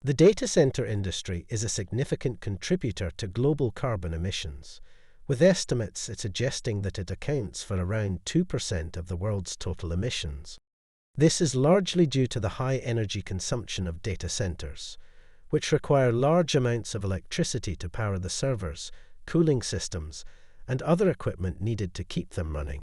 The data center industry is a significant contributor to global carbon emissions, with estimates suggesting that it accounts for around 2% of the world's total emissions. This is largely due to the high energy consumption of data centers, which require large amounts of electricity to power the servers, cooling systems, and other equipment needed to keep them running.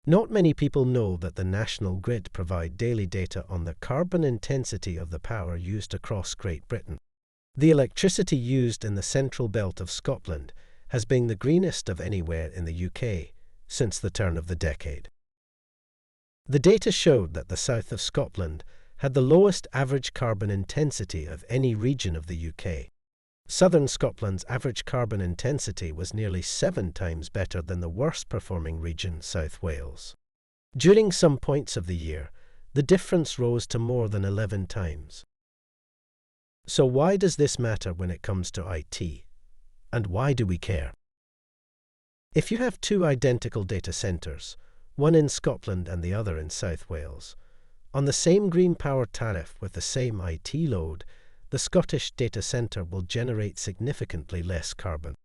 Not many people know that the national grid provide daily data on the carbon intensity of the power used across Great Britain. The electricity used in the central belt of Scotland has been the greenest of anywhere in the UK since the turn of the decade. The data showed that the south of Scotland had the lowest average carbon intensity of any region of the UK. Southern Scotland's average carbon intensity was nearly 7 times better than the worst-performing region, South Wales. During some points of the year, the difference rose to more than 11 times. So why does this matter when it comes to IT? And why do we care? If you have two identical data centres, one in Scotland and the other in South Wales, on the same green power tariff with the same IT load, the Scottish data centre will generate significantly less carbon.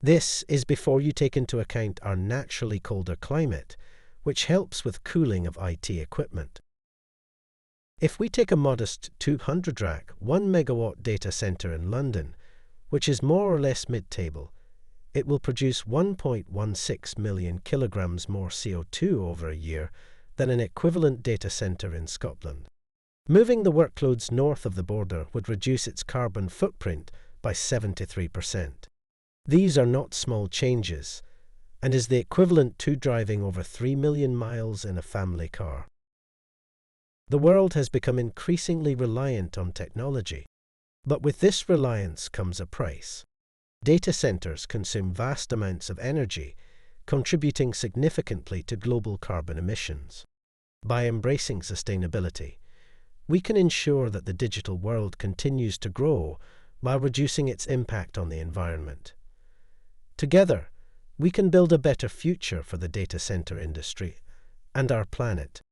This is before you take into account our naturally colder climate, which helps with cooling of IT equipment. If we take a modest 200-rack, 1 megawatt data centre in London, which is more or less mid-table, it will produce 1.16 million kilograms more CO2 over a year than an equivalent data centre in Scotland. Moving the workloads north of the border would reduce its carbon footprint by 73%. These are not small changes, and is the equivalent to driving over 3 million miles in a family car. The world has become increasingly reliant on technology, but with this reliance comes a price. Data centers consume vast amounts of energy, contributing significantly to global carbon emissions. By embracing sustainability, we can ensure that the digital world continues to grow while reducing its impact on the environment. Together, we can build a better future for the data center industry and our planet.